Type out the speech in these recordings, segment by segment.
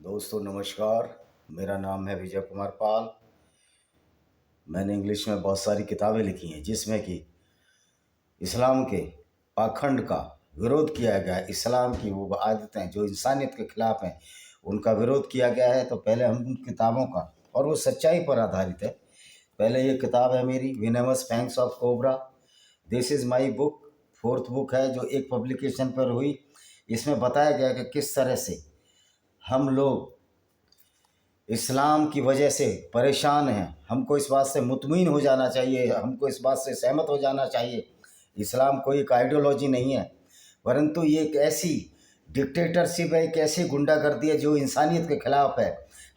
दोस्तों नमस्कार। मेरा नाम है विजय कुमार पाल। मैंने इंग्लिश में बहुत सारी किताबें लिखी हैं जिसमें कि इस्लाम के पाखंड का विरोध किया गया है। इस्लाम की वो आदतें जो इंसानियत के खिलाफ हैं उनका विरोध किया गया है। तो पहले हम उन किताबों का, और वो सच्चाई पर आधारित है। पहले ये किताब है मेरी venomous fangs of cobra. This is my book, 4th book है जो एक पब्लिकेशन पर हुई। इसमें बताया गया कि किस तरह से हम लोग इस्लाम की वजह से परेशान हैं। हमको इस बात से मुतमिन हो जाना चाहिए, हमको इस बात से सहमत हो जाना चाहिए। इस्लाम कोई एक आइडियोलॉजी नहीं है, परंतु ये एक ऐसी डिक्टेटरशिप है, एक ऐसी गुंडागर्दी है जो इंसानियत के खिलाफ है।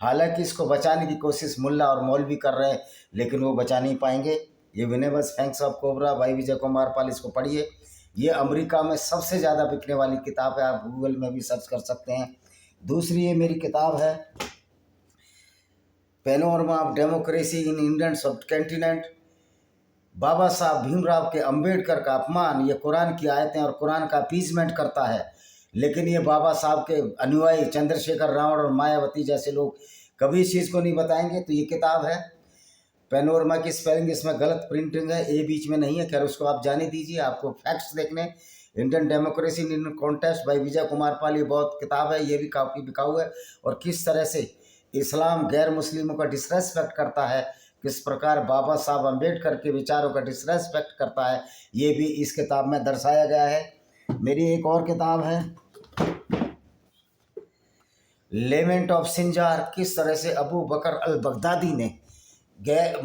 हालांकि इसको बचाने की कोशिश मुल्ला और मौलवी कर रहे हैं, लेकिन वो बचा नहीं पाएंगे। ये विनेमस फैंग्स ऑफ कोबरा भाई विजय कुमार पाल, इसको पढ़िए। ये अमेरिका में सबसे ज़्यादा बिकने वाली किताब है, आप गूगल में भी सर्च कर सकते हैं। दूसरी ये मेरी किताब है panorama of democracy in Indian सब कैंटिनेंट। बाबा साहब भीमराव के अंबेडकर का अपमान ये कुरान की आयतें और कुरान का अपीजमेंट करता है, लेकिन ये बाबा साहब के अनुयायी चंद्रशेखर, रावण और मायावती जैसे लोग कभी इस चीज़ को नहीं बताएंगे। तो ये किताब है पैनोरमा की स्पेलिंग इसमें गलत प्रिंटिंग है, ए बीच में नहीं है, खैर उसको आप जाने दीजिए। आपको फैक्ट्स देखने Indian democracy in Indian contest by Vijay Kumar Pal, ये बहुत किताब है, ये भी काफ़ी बिकाऊ है। और किस तरह से इस्लाम गैर मुस्लिमों का डिसरेस्पेक्ट करता है, किस प्रकार बाबा साहब अम्बेडकर के विचारों का डिसरेस्पेक्ट करता है, ये भी इस किताब में दर्शाया गया है। मेरी एक और किताब है लेमेंट ऑफ सिंजार। किस तरह से अबू बकर अल बगदादी ने गैर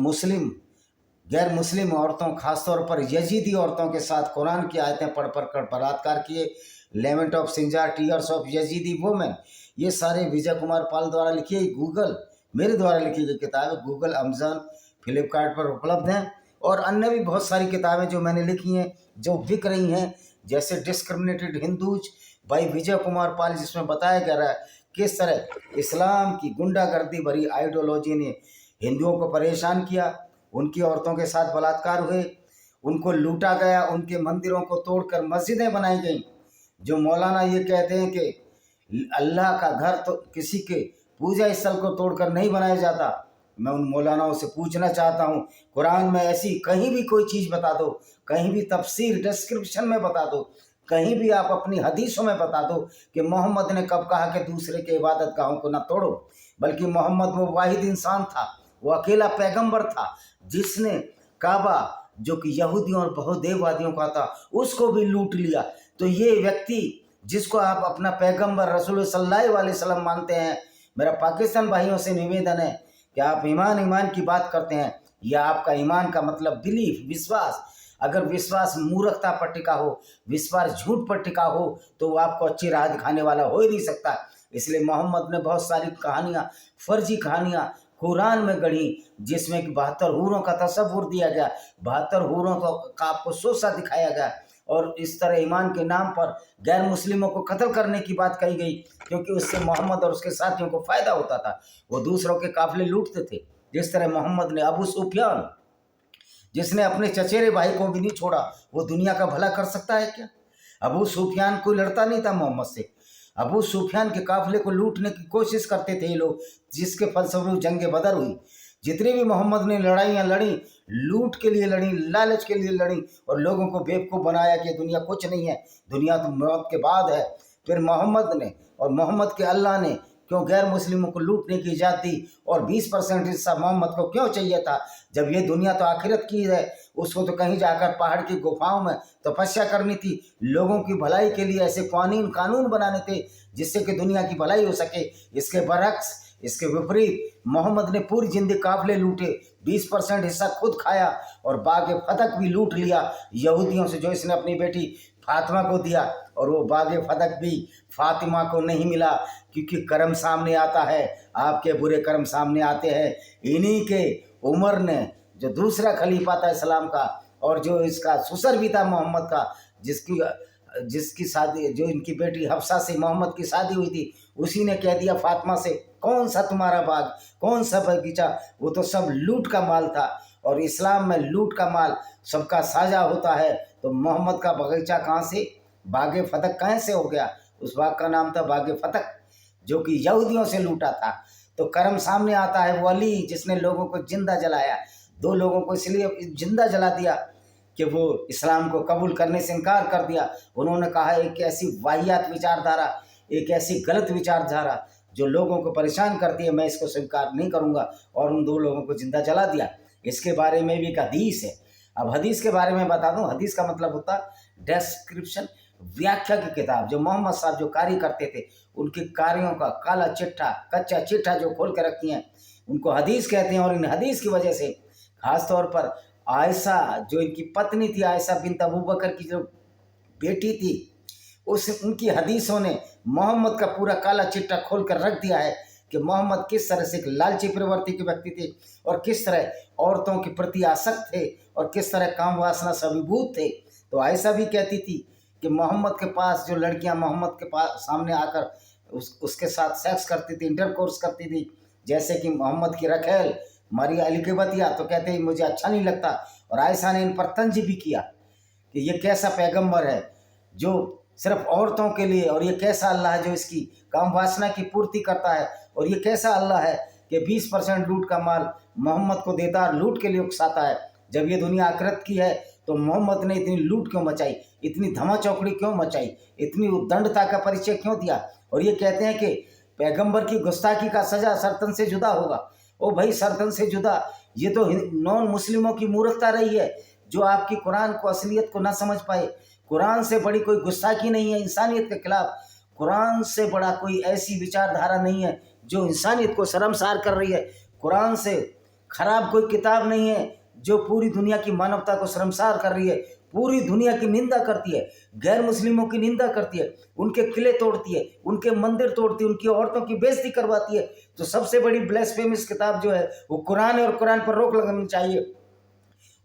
मुस्लिम औरतों, खासतौर पर यजीदी औरतों के साथ कुरान की आयतें पढ़ पढ़ कर बलात्कार किए। Lament of Sinjar, tears of Yazidi women, ये सारे विजय कुमार पाल द्वारा लिखी है। गूगल मेरे द्वारा लिखी गई किताब है, गूगल, अमेजन, फ्लिपकार्ट पर उपलब्ध हैं। और अन्य भी बहुत सारी किताबें जो मैंने लिखी हैं जो बिक रही हैं, जैसे discriminated Hindus by Vijay Kumar पाल, जिसमें बताया गया है किस तरह इस्लाम की गुंडागर्दी भरी आइडियोलॉजी ने हिंदुओं को परेशान किया। उनकी औरतों के साथ बलात्कार हुए, उनको लूटा गया, उनके मंदिरों को तोड़कर मस्जिदें बनाई गई। जो मौलाना ये कहते हैं कि अल्लाह का घर तो किसी के पूजा स्थल को तोड़कर नहीं बनाया जाता, मैं उन मौलानाओं से पूछना चाहता हूँ, कुरान में ऐसी कहीं भी कोई चीज़ बता दो, कहीं भी तफसीर डिस्क्रिप्शन में बता दो, कहीं भी आप अपनी हदीसों में बता दो कि मोहम्मद ने कब कहा कि दूसरे के इबादत गाहों को ना तोड़ो। बल्कि मोहम्मद वो वाहिद इंसान था, वो अकेला पैगंबर था जिसने काबा, जो कि यहूदियों और बहुदेववादियों का था, उसको भी लूट लिया। तो ये व्यक्ति जिसको आप अपना पैगंबर रसूल सल्लल्लाहु अलैहि वसल्लम मानते हैं, मेरा पाकिस्तान भाइयों से निवेदन है कि आप ईमान की बात करते हैं, या आपका ईमान का मतलब बिलीफ, विश्वास, अगर विश्वास मूर्खता पर टिका हो, विश्वास झूठ पर टिका हो, तो वो आपको अच्छी राह दिखाने वाला हो ही नहीं सकता। इसलिए मोहम्मद ने बहुत सारी कहानियाँ, फर्जी कहानियाँ कुरान में गढ़ी, जिसमें कि 72 हूरों का तस्वुर दिया गया, 72 हूरों का आपको सोसा दिखाया गया, और इस तरह ईमान के नाम पर गैर मुस्लिमों को कत्ल करने की बात कही गई, क्योंकि उससे मोहम्मद और उसके साथियों को फ़ायदा होता था। वो दूसरों के काफिले लूटते थे। जिस तरह मोहम्मद ने अबू सुफियान, जिसने अपने चचेरे भाई को भी नहीं छोड़ा, वो दुनिया का भला कर सकता है क्या? अबू सुफियान कोई लड़ता नहीं था मोहम्मद से। अबू सुफियान के काफिले को लूटने की कोशिश करते थे ये लोग, जिसके फलस्वरूप जंग बदर हुई। जितनी भी मोहम्मद ने लड़ाइयाँ लड़ी, लूट के लिए लड़ी, लालच के लिए लड़ी, और लोगों को बेवकूफ़ बनाया कि दुनिया कुछ नहीं है, दुनिया तो मौत के बाद है। फिर मोहम्मद ने और मोहम्मद के अल्लाह ने क्यों गैर मुस्लिमों को लूटने की इजाज़त दी, और 20% हिस्सा मोहम्मद को क्यों चाहिए था, जब ये दुनिया तो आखिरत की है। उसको तो कहीं जाकर पहाड़ की गुफाओं में तपस्या करनी थी, लोगों की भलाई के लिए ऐसे कानून बनाने थे जिससे कि दुनिया की भलाई हो सके। इसके बरक्स, इसके विपरीत मोहम्मद ने पूरी जिंदगी काफिले लूटे, 20% हिस्सा खुद खाया, और बाग फतक भी लूट लिया यहूदियों से, जो इसने अपनी बेटी फातिमा को दिया। और वो बाग फतक भी फातिमा को नहीं मिला, क्योंकि कर्म सामने आता है, आपके बुरे कर्म सामने आते हैं। इन्हीं के उमर ने, जो दूसरा खलीफा था इस्लाम का, और जो इसका ससुर भी था मोहम्मद का, जिसकी शादी, जो इनकी बेटी हफ्सा से मोहम्मद की शादी हुई थी, उसी ने कह दिया फातिमा से, कौन सा तुम्हारा बाग, कौन सा बगीचा, वो तो सब लूट का माल था। और इस्लाम में लूट का माल सबका साझा होता है, तो मोहम्मद का बगीचा कहाँ से, बाग फतक कहाँ से हो गया? उस बाग का नाम था बाग फतक। जो कि यहूदियों से लूटा था। तो कर्म सामने आता है, वो अली जिसने लोगों को जिंदा जलाया, 2 लोगों को इसलिए जिंदा जला दिया कि वो इस्लाम को कबूल करने से इनकार कर दिया। उन्होंने कहा एक ऐसी वाहियात विचारधारा, एक ऐसी गलत विचारधारा जो लोगों को परेशान करती है, मैं इसको स्वीकार नहीं करूँगा, और उन 2 लोगों को जिंदा जला दिया। इसके बारे में भी एक हदीस है। अब हदीस के बारे में बता दूं, हदीस का मतलब होता डेस्क्रिप्शन, व्याख्या की किताब। जो मोहम्मद साहब जो कार्य करते थे, उनके कार्यों का काला चिट्ठा, कच्चा चिट्ठा जो खोल कर रखती हैं, उनको हदीस कहते हैं। और इन हदीस की वजह से खासतौर पर आयशा, जो इनकी पत्नी थी, आयशा बिन्त अबू बकर की जो बेटी थी, उनकी हदीसों ने मोहम्मद का पूरा काला चिट्ठा खोल कर रख दिया है कि मोहम्मद किस तरह से एक लालची प्रवृत्ति के व्यक्ति थे, और किस तरह औरतों के प्रति आसक्त थे, और किस तरह काम वासना से अभिभूत थे। तो आयशा भी कहती थी कि मोहम्मद के पास जो लड़कियां मोहम्मद के पास सामने आकर उसके साथ सेक्स करती थी, इंटरकोर्स करती थी, जैसे कि मोहम्मद की रखेल, मारिया अली के बतिया, तो कहते हैं मुझे अच्छा नहीं लगता। और आयशा ने इन पर तंज भी किया कि ये कैसा पैगंबर है जो सिर्फ औरतों के लिए, और ये कैसा अल्लाह है जो इसकी काम वासना की पूर्ति करता है, और ये कैसा अल्लाह है कि 20% लूट का माल मोहम्मद को देता और लूट के लिए उकसाता है। जब ये दुनिया आखिरत की है तो मोहम्मद ने इतनी लूट क्यों मचाई, इतनी धमा चौकड़ी क्यों मचाई, इतनी उद्दंडता का परिचय क्यों दिया। और ये कहते हैं कि पैगंबर की गुस्ताखी का सजा सर्तन से जुदा होगा। ओ भाई, सर्तन से जुदा, ये तो नॉन मुस्लिमों की मूर्खता रही है जो आपकी कुरान को, असलियत को ना समझ पाए। कुरान से बड़ी कोई गुस्ताखी नहीं है इंसानियत के खिलाफ। कुरान से बड़ा कोई ऐसी विचारधारा नहीं है जो इंसानियत को शर्मसार कर रही है। कुरान से खराब कोई किताब नहीं है जो पूरी दुनिया की मानवता को शर्मसार कर रही है, पूरी दुनिया की निंदा करती है, गैर मुस्लिमों की निंदा करती है, उनके किले तोड़ती है, उनके मंदिर तोड़ती है, उनकी औरतों की बेइज्जती करवाती है। तो सबसे बड़ी ब्लेस्फेमस किताब जो है वो कुरान है, और कुरान पर रोक लगानी चाहिए।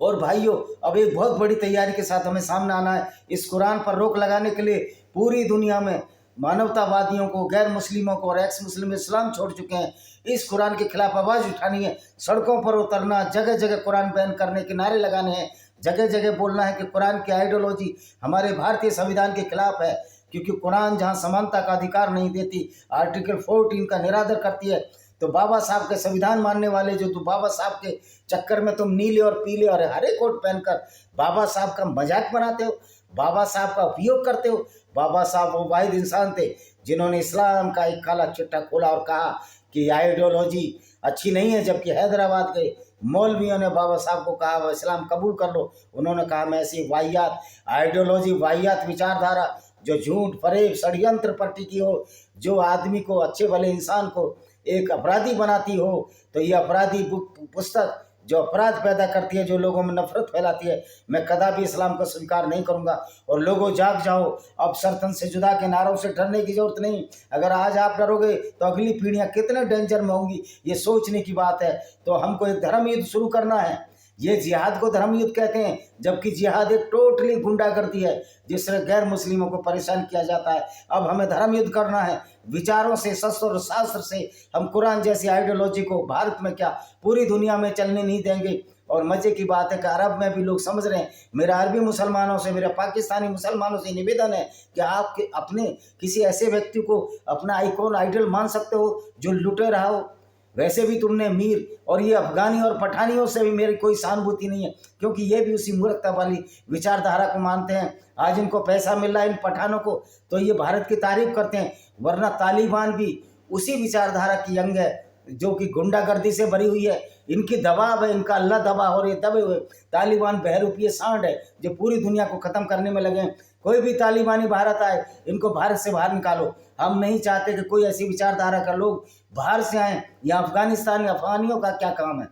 और भाइयों, अब एक बहुत बड़ी तैयारी के साथ हमें सामने आना है। इस कुरान पर रोक लगाने के लिए पूरी दुनिया में मानवतावादियों को, गैर मुस्लिमों को और एक्स मुस्लिम इस्लाम छोड़ चुके हैं। इस कुरान के खिलाफ आवाज़ उठानी है, सड़कों पर उतरना, जगह जगह कुरान बैन करने के नारे लगाने हैं, जगह जगह बोलना है कि कुरान की आइडियोलॉजी हमारे भारतीय संविधान के खिलाफ है, क्योंकि कुरान जहाँ समानता का अधिकार नहीं देती, आर्टिकल 14 का निरादर करती है। तो बाबा साहब के संविधान मानने वाले जो, तो बाबा साहब के चक्कर में तुम नीले और पीले और हरे कोट पहनकर बाबा साहब का मजाक बनाते हो, बाबा साहब का उपयोग करते हो। बाबा साहब वो वाहिद इंसान थे जिन्होंने इस्लाम का एक काला चिट्ठा खोला और कहा कि आइडियोलॉजी अच्छी नहीं है। जबकि हैदराबाद के मौलवियों ने बाबा साहब को कहा वह इस्लाम कबूल कर लो, उन्होंने कहा मैं ऐसी वाहियात आइडियोलॉजी, वाहियात विचारधारा जो झूठ, फरेब, षड्यंत्र पर टिकी हो, जो आदमी को, अच्छे भले इंसान को एक अपराधी बनाती हो, तो ये अपराधी पुस्तक जो अपराध पैदा करती है, जो लोगों में नफरत फैलाती है, मैं कदापि इस्लाम को स्वीकार नहीं करूंगा। और लोगों जाग जाओ, अब सर्तन से जुदा के नारों से डरने की जरूरत नहीं। अगर आज आप डरोगे तो अगली पीढ़ियां कितने डेंजर में होंगी, ये सोचने की बात है। तो हमको एक धर्म युद्ध शुरू करना है। ये जिहाद को धर्म युद्ध कहते हैं, जबकि जिहाद एक टोटली गुंडागर्दी है जिससे गैर मुस्लिमों को परेशान किया जाता है। अब हमें धर्म युद्ध करना है, विचारों से, शस्त्र और शास्त्र से। हम कुरान जैसी आइडियोलॉजी को भारत में क्या पूरी दुनिया में चलने नहीं देंगे। और मजे की बात है कि अरब में भी लोग समझ रहे हैं। मेरा अरबी मुसलमानों से, मेरा पाकिस्तानी मुसलमानों से निवेदन है कि आप अपने किसी ऐसे व्यक्ति को अपना आइकॉन, आइडल मान सकते हो जो लुटे रहा हो। वैसे भी तुमने मीर और ये अफगानी और पठानियों से भी मेरी कोई सहानुभूति नहीं है, क्योंकि ये भी उसी मूर्खता वाली विचारधारा को मानते हैं। आज इनको पैसा मिल रहा है इन पठानों को, तो ये भारत की तारीफ करते हैं, वरना तालिबान भी उसी विचारधारा की अंग है जो कि गुंडागर्दी से भरी हुई है। इनकी दबाव है, इनका अल्लाह दबा, और ये दबे हुए तालिबान बहरूपीय सांड है जो पूरी दुनिया को ख़त्म करने में लगे हैं। कोई भी तालिबानी भारत आए, इनको भारत से बाहर निकालो। हम नहीं चाहते कि कोई ऐसी विचारधारा का लोग बाहर से आएँ। या अफगानिस्तान, अफगानियों का क्या काम है?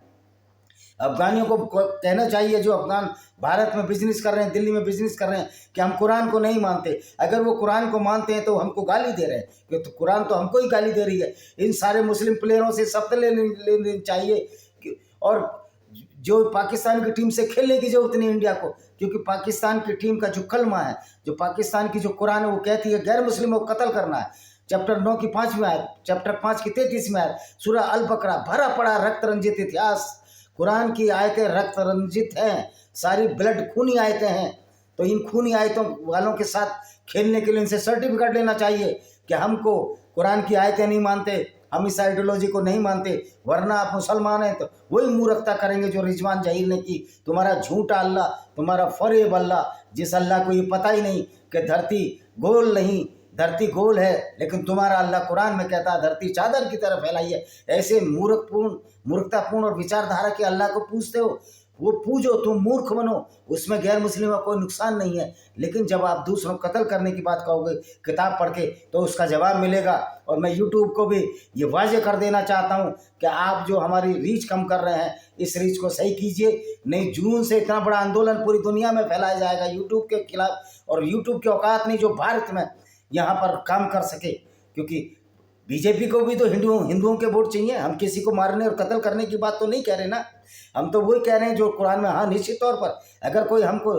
अफगानियों को कहना चाहिए जो अफगान भारत में बिजनेस कर रहे हैं, दिल्ली में बिजनेस कर रहे हैं, कि हम कुरान को नहीं मानते। अगर वो कुरान को मानते हैं तो हमको गाली दे रहे हैं, क्योंकि तो कुरान तो हमको ही गाली दे रही है। इन सारे मुस्लिम प्लेयरों से सख्त लेनी चाहिए। और जो पाकिस्तान की टीम से खेलने की जरूरत नहीं इंडिया को, क्योंकि पाकिस्तान की टीम का जो कलमा है, जो पाकिस्तान की जो कुरान है, वो कहती है गैर मुस्लिमों को कत्ल करना है। चैप्टर 9 की 5वीं आयत, चैप्टर 5 की 33वीं आयत, सूरह अल बकरा, भरा पड़ा रक्त रंजित इतिहास। कुरान की आयतें रक्त रंजित हैं, सारी ब्लड खूनी आयतें हैं। तो इन खूनी आयतों वालों के साथ खेलने के लिए इनसे सर्टिफिकेट लेना चाहिए कि हमको कुरान की आयतें नहीं मानते, हम इस आइडियोलॉजी को नहीं मानते, वरना आप मुसलमान हैं तो वही मूर्खता करेंगे जो रिजवान जहीर ने की। तुम्हारा झूठा अल्लाह, तुम्हारा फरेब अल्लाह, जिस अल्लाह को ये पता ही नहीं कि धरती गोल नहीं, धरती गोल है, लेकिन तुम्हारा अल्लाह कुरान में कहता है धरती चादर की तरफ फैलाई है। ऐसे मूर्खतापूर्ण और विचारधारा के अल्लाह को पूछते हो, वो पूजो, तुम मूर्ख बनो, उसमें गैर मुस्लिम का कोई नुकसान नहीं है। लेकिन जब आप दूसरों को कत्ल करने की बात कहोगे किताब पढ़ के, तो उसका जवाब मिलेगा। और मैं यूट्यूब को भी ये वाजे कर देना चाहता हूँ कि आप जो हमारी रीच कम कर रहे हैं, इस रीच को सही कीजिए, नहीं जून से इतना बड़ा आंदोलन पूरी दुनिया में फैलाया जाएगा यूट्यूब के खिलाफ। और यूट्यूब की औकात नहीं जो भारत में यहाँ पर काम कर सके, क्योंकि बीजेपी को भी तो हिंदुओं के वोट चाहिए। हम किसी को मारने और कत्ल करने की बात तो नहीं कह रहे ना, हम तो वही कह रहे हैं जो कुरान में। हाँ, निश्चित तौर पर अगर कोई हमको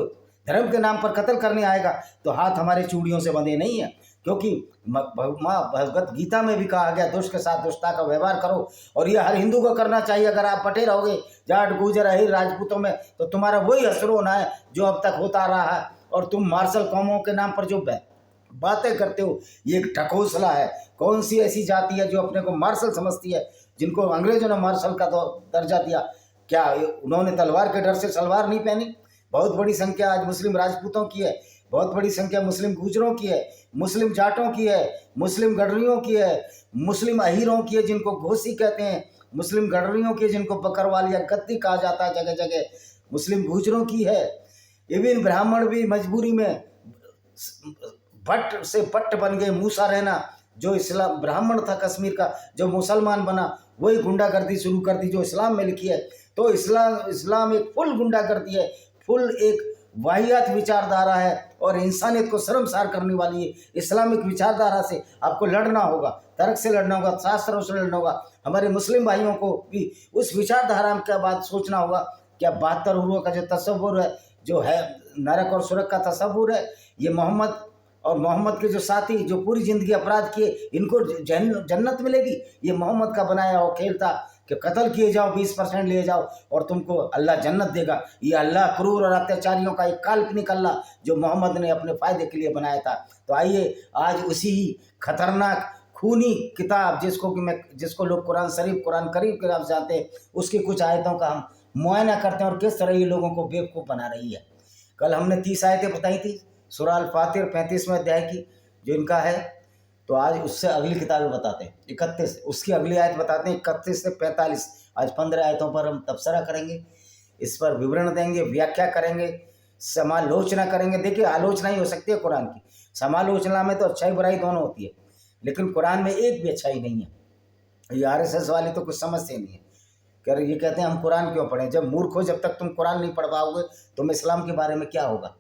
धर्म के नाम पर कत्ल करने आएगा तो हाथ हमारे चूड़ियों से बंधे नहीं है, क्योंकि भगवत गीता में भी कहा गया दुष्ट के साथ दुष्टता का व्यवहार करो। और ये हर हिंदू को करना चाहिए। अगर आप बटे रहोगे जाट गुर्जर अहीर राजपूतों में, तो तुम्हारा वही असर होना है जो अब तक होता रहा है। और तुम मार्शल कौमों के नाम पर जो बातें करते हो, ये एक ढकोसला है। कौन सी ऐसी जाति है जो अपने को मार्शल समझती है, जिनको अंग्रेजों ने मार्शल का दर्जा दिया? क्या उन्होंने तलवार के डर से सलवार नहीं पहनी? बहुत बड़ी संख्या आज मुस्लिम राजपूतों की है, बहुत बड़ी संख्या मुस्लिम गुजरों की है, मुस्लिम जाटों की है, मुस्लिम गडरियों की है, मुस्लिम अहीरों की है जिनको घोसी कहते हैं, मुस्लिम गडरियों की जिनको बकरवाल या गद्दी कहा जाता है जगह जगह, मुस्लिम गुजरों की है। इवन ब्राह्मण भी मजबूरी में भट्ट से पट्ट बन गए। मूसा रहना जो इस्लाम ब्राह्मण था कश्मीर का, जो मुसलमान बना, वही गुंडागर्दी शुरू कर दी जो इस्लाम में लिखी है। तो इस्लाम एक फुल गुंडागर्दी है, फुल एक वाहियात विचारधारा है और इंसानियत को शर्मसार करने वाली है। इस्लामिक विचारधारा से आपको लड़ना होगा, तर्क से लड़ना होगा, शास्त्रों से लड़ना होगा। हमारे मुस्लिम भाइयों को भी उस विचारधारा में क्या बात सोचना होगा। क्या 72 हुरूओं का जो तस्वुर है, जो है नरक और सुरग का तस्वुर है, ये मोहम्मद और मोहम्मद के जो साथी जो पूरी ज़िंदगी अपराध किए, इनको जन्नत मिलेगी? ये मोहम्मद का बनाया हुआ खेल था कि कत्ल किए जाओ, 20% ले जाओ और तुमको अल्लाह जन्नत देगा। ये अल्लाह क्रूर और अत्याचारियों का एक काल्पनिक अल्लाह जो मोहम्मद ने अपने फ़ायदे के लिए बनाया था। तो आइए आज उसी ही खतरनाक खूनी किताब जिसको लोग कुरान शरीफ, कुरान करीम के नाम से जानते हैं, उसकी कुछ आयतों का हम मुआयना करते हैं और किस तरह ये लोगों को बेवकूफ़ बना रही है। कल हमने 30 आयतें बताई थी सूरह अल-फातिर 35वें अध्याय की जो इनका है, तो आज उससे अगली किताबें बताते हैं 31, उसकी अगली आयत बताते हैं 31 से 45। आज 15 आयतों पर हम तबसरा करेंगे, इस पर विवरण देंगे, व्याख्या करेंगे, समालोचना करेंगे। देखिए, आलोचना ही हो सकती है कुरान की, समालोचना में तो अच्छाई बुराई दोनों होती है, लेकिन कुरान में एक भी अच्छाई नहीं है। ये RSS वाले तो कुछ समझते नहीं है, ये कहते हैं हम कुरान क्यों पढ़ें। जब मूर्ख हो, जब तक तुम कुरान नहीं पढ़ पाओगे तुम इस्लाम के बारे में क्या होगा।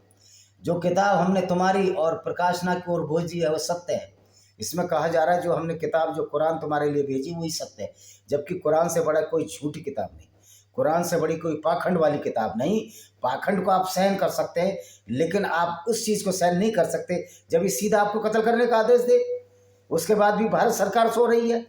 जो किताब हमने तुम्हारी और प्रकाशना की ओर भेजी है वो सत्य है। इसमें कहा जा रहा है जो हमने किताब जो कुरान तुम्हारे लिए भेजी वही सत्य है, जबकि कुरान से बड़ा कोई झूठी किताब नहीं, कुरान से बड़ी कोई पाखंड वाली किताब नहीं। पाखंड को आप सहन कर सकते हैं, लेकिन आप उस चीज़ को सहन नहीं कर सकते जब ये सीधा आपको कत्ल करने का आदेश दे। उसके बाद भी भारत सरकार सो रही है,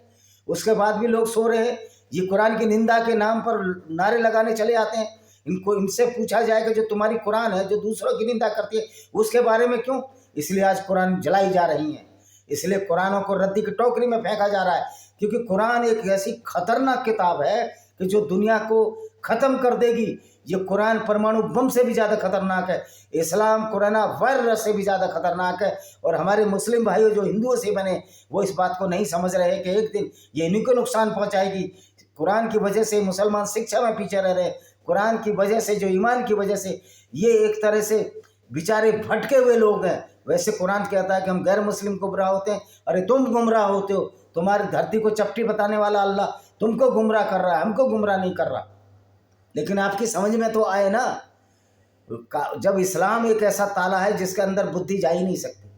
उसके बाद भी लोग सो रहे हैं। ये कुरान की निंदा के नाम पर नारे लगाने चले आते हैं। इनसे पूछा जाएगा जो तुम्हारी कुरान है जो दूसरों की निंदा करती है उसके बारे में क्यों? इसलिए आज कुरान जलाई जा रही है, इसलिए कुरानों को रद्दी की टोकरी में फेंका जा रहा है, क्योंकि कुरान एक ऐसी खतरनाक किताब है कि जो दुनिया को ख़त्म कर देगी। ये कुरान परमाणु बम से भी ज़्यादा खतरनाक है, इस्लाम कोरोना वायरस से भी ज़्यादा खतरनाक है। और हमारे मुस्लिम भाइयों जो हिंदुओं से बने वो इस बात को नहीं समझ रहे कि एक दिन ये इन्हीं को नुकसान पहुँचाएगी। कुरान की वजह से मुसलमान शिक्षा में पीछे रह रहे, कुरान की वजह से जो ईमान की वजह से ये एक तरह से बेचारे भटके हुए लोग हैं। वैसे कुरान कहता है कि हम गैर मुस्लिम गुमराह होते हैं। अरे तुम गुमराह होते हो, तुम्हारी धरती को चपटी बताने वाला अल्लाह तुमको गुमराह कर रहा है, हमको गुमराह नहीं कर रहा। लेकिन आपकी समझ में तो आए ना, जब इस्लाम एक ऐसा ताला है जिसके अंदर बुद्धि जा ही नहीं सकती,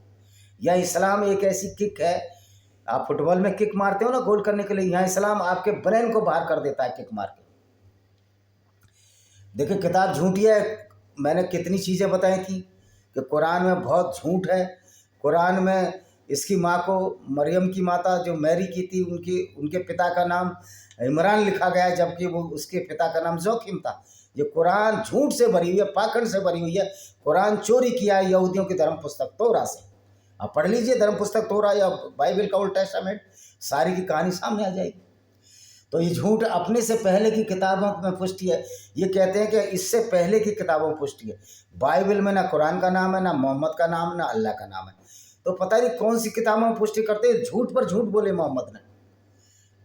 या इस्लाम एक ऐसी किक है, आप फुटबॉल में किक मारते हो ना गोल करने के लिए, यहाँ इस्लाम आपके ब्रेन को बाहर कर देता है किक मार के। देखिए, किताब झूठी है। मैंने कितनी चीज़ें बताई थी कि कुरान में बहुत झूठ है। कुरान में इसकी माँ को, मरियम की माता जो मैरी की थी, उनके पिता का नाम इमरान लिखा गया है, जबकि वो उसके पिता का नाम जोखिम था। ये कुरान झूठ से भरी हुई है, पाखंड से भरी हुई है। कुरान चोरी किया है यहूदियों की धर्म पुस्तक तौरा से, आप पढ़ लीजिए धर्म पुस्तक तोरा या बाइबल का ओल्ड टेस्टामेंट, सारी की कहानी सामने आ जाएगी। तो ये झूठ अपने से पहले की किताबों में पुष्टि है। ये कहते हैं कि इससे पहले की किताबों में पुष्टि है। बाइबल में ना कुरान का नाम है, ना मोहम्मद का नाम, ना अल्लाह का नाम है। तो पता नहीं कौन सी किताबों में पुष्टि करते हैं। झूठ पर झूठ बोले मोहम्मद ने,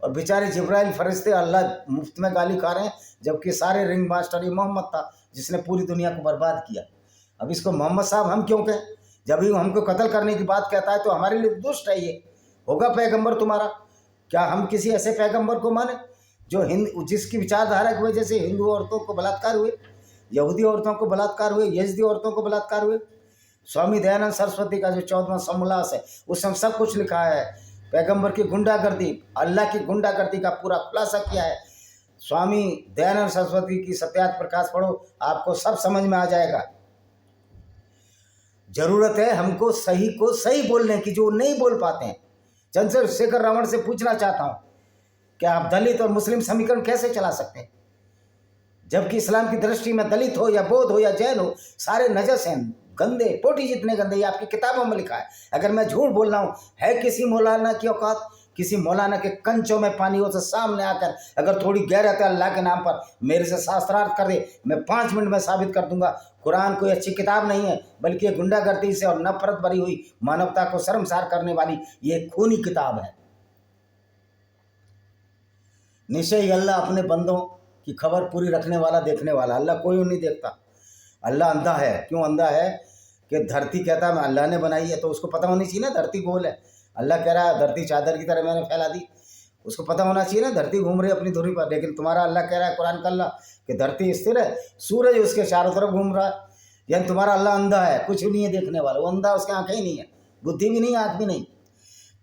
और बेचारे जिब्राइल फरिश्ते अल्लाह मुफ्त में गाली खा रहे हैं, जबकि सारे रिंग मास्टर ये मोहम्मद था जिसने पूरी दुनिया को बर्बाद किया। अब इसको मोहम्मद साहब हम क्यों कहें? जब ही हमको कत्ल करने की बात कहता है तो हमारे लिए दुष्ट है। ये होगा पैगंबर तुम्हारा? क्या हम किसी ऐसे पैगंबर को माने जो जिसकी विचारधारा की वजह से हिंदू औरतों को बलात्कार हुए, यहूदी औरतों को बलात्कार हुए, यजदी औरतों को बलात्कार हुए? स्वामी दयानंद सरस्वती का जो 14वां समोल्लास है उसमें सब कुछ लिखा है। पैगंबर की गुंडागर्दी, अल्लाह की गुंडागर्दी का पूरा खुलासा किया है। स्वामी दयानंद सरस्वती की सत्यार्थ प्रकाश पढ़ो, आपको सब समझ में आ जाएगा। जरूरत है हमको सही को सही बोलने की, जो नहीं बोल पाते हैं। चंद्रशेखर रावण से पूछना चाहता हूँ, क्या आप दलित और मुस्लिम समीकरण कैसे चला सकते हैं? जबकि इस्लाम की दृष्टि में दलित हो या बौद्ध हो या जैन हो, सारे नजस हैं, गंदे, पोटी जितने गंदे। ये आपकी किताबों में लिखा है। अगर मैं झूठ बोल रहा हूँ, है किसी मौलाना की औकात, किसी मौलाना के कंचों में पानी हो तो सामने आकर अगर थोड़ी गैरत है अल्लाह के नाम पर मेरे से शास्त्रार्थ कर दे, मैं 5 मिनट में साबित कर दूंगा। कुरान कोई अच्छी किताब नहीं है, बल्कि गुंडागर्दी से और नफरत भरी हुई, मानवता को शर्मसार करने वाली ये खूनी किताब है। निश्चय ही अल्लाह अपने बंदों की खबर पूरी रखने वाला, देखने वाला। अल्लाह कोई नहीं देखता। अल्लाह अंधा है। क्यों अंधा है? कि धरती कहता है मैं अल्लाह ने बनाई है, तो उसको पता होनी चाहिए ना धरती गोल है। अल्लाह कह रहा है धरती चादर की तरह मैंने फैला दी, उसको पता होना चाहिए ना धरती घूम रही है अपनी धुरी पर। लेकिन तुम्हारा अल्लाह कह रहा है कुरान का अल्लाह कि धरती स्थिर है, सूरज उसके चारों तरफ घूम रहा है। यानी तुम्हारा अल्लाह अंधा है, कुछ भी नहीं है देखने वाला। वो अंधा, उसके आंखें ही नहीं है, बुद्धि भी नहीं, आँख भी नहीं।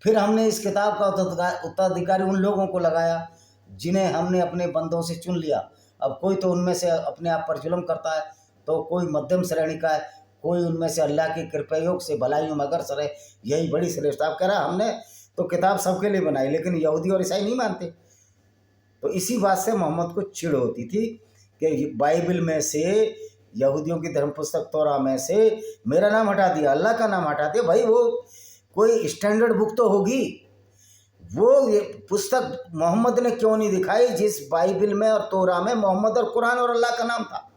फिर हमने इस किताब का उत्तराधिकारी उन लोगों को लगाया जिन्हें हमने अपने बंदों से चुन लिया। अब कोई तो उनमें से अपने आप पर जुल्म करता है, तो कोई मध्यम श्रेणी का है, कोई उनमें से अल्लाह के कृपायोग से भलाइयों में अग्रसर है। यही बड़ी श्रेष्ठ। आप कह रहा हमने तो किताब सबके लिए बनाई, लेकिन यहूदी और ईसाई नहीं मानते। तो इसी बात से मोहम्मद को चिढ़ होती थी कि बाइबल में से, यहूदियों की धर्म पुस्तक तोरा में से मेरा नाम हटा दिया, अल्लाह का नाम हटा दिया। भाई वो कोई स्टैंडर्ड बुक तो होगी। वो ये पुस्तक मोहम्मद ने क्यों नहीं दिखाई जिस बाइबल में और तोरा में मोहम्मद और कुरान और अल्लाह का नाम था?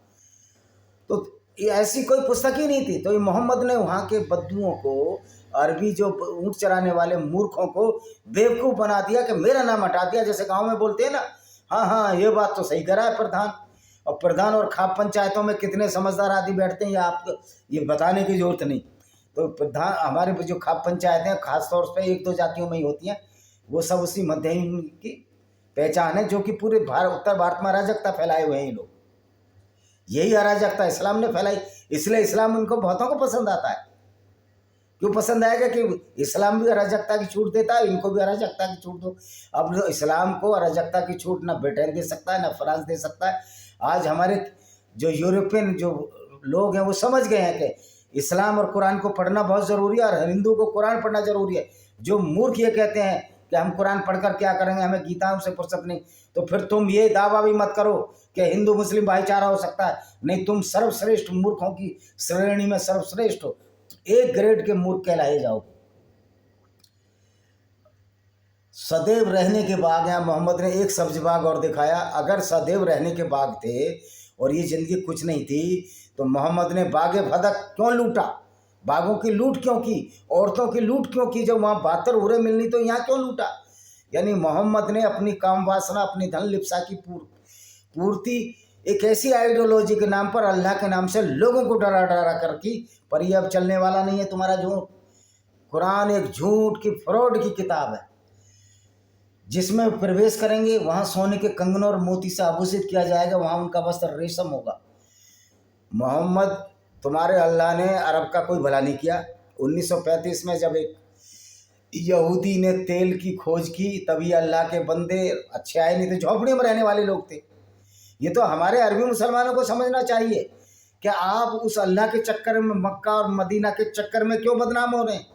तो ये ऐसी कोई पुस्तक ही नहीं थी। तो ये मोहम्मद ने वहाँ के बद्दुओं को, अरबी जो ऊँट चराने वाले मूर्खों को बेवकूफ़ बना दिया कि मेरा नाम हटा दिया। जैसे गांव में बोलते हैं ना, हाँ हाँ ये बात तो सही करा है प्रधान। और प्रधान और खाप पंचायतों में कितने समझदार आदमी बैठते हैं, या आपको ये बताने की जरूरत नहीं। तो प्रधान, हमारे जो खाप पंचायतें हैं खासतौर पर 1-2 जातियों में ही होती हैं, वो सब उसी मध्यम की पहचान है, जो कि पूरे उत्तर भारत में अराजकता फैलाए हुए हैं ये लोग। यही अराजकता इस्लाम ने फैलाई, इसलिए इस्लाम उनको बहुतों को पसंद आता है। क्यों पसंद आएगा? कि इस्लाम भी अराजकता की छूट देता है, इनको भी अराजकता की छूट दो। अब इस्लाम को अराजकता की छूट ना ब्रिटेन दे सकता है, ना फ्रांस दे सकता है। आज हमारे जो यूरोपियन जो लोग हैं वो समझ गए हैं कि इस्लाम और कुरान को पढ़ना बहुत ज़रूरी है, और हिंदू को कुरान पढ़ना ज़रूरी है। जो मूर्ख ये कहते हैं कि हम कुरान पढ़कर क्या करेंगे, हमें गीताओं से फुर्सत नहीं, तो फिर तुम ये दावा भी मत करो कि हिंदू मुस्लिम भाईचारा हो सकता है। नहीं, तुम सर्वश्रेष्ठ मूर्खों की श्रेणी में सर्वश्रेष्ठ हो, 1 ग्रेड के मूर्ख कहलाए जाओ। सदैव रहने के बाग हैं। मोहम्मद ने एक सब्ज बाग और दिखाया। अगर सदैव रहने के बाग थे और ये ज़िंदगी कुछ नहीं थी, तो मोहम्मद ने बागे फदक क्यों लूटा? बागों की लूट क्यों की? औरतों की लूट क्यों की? जब वहाँ 72 हुरें मिलनी तो यहाँ क्यों लूटा? यानी मोहम्मद ने अपनी काम वासना, अपनी धन लिप्सा की पूर्ति एक ऐसी आइडियोलॉजी के नाम पर, अल्लाह के नाम से लोगों को डरा डरा कर की। पर ये अब चलने वाला नहीं है तुम्हारा झूठ। कुरान एक झूठ की, फ्रॉड की किताब है, जिसमें प्रवेश करेंगे वहाँ सोने के कंगनों और मोती से आभूषित किया जाएगा, वहाँ उनका वस्त्र रेशम होगा। मोहम्मद, तुम्हारे अल्लाह ने अरब का कोई भला नहीं किया। 1935 में जब एक यहूदी ने तेल की खोज की, तभी अल्लाह के बंदे अच्छे आए, नहीं तो झोपड़ियों में रहने वाले लोग थे। ये तो हमारे अरबी मुसलमानों को समझना चाहिए कि आप उस अल्लाह के चक्कर में, मक्का और मदीना के चक्कर में क्यों बदनाम हो रहे हैं?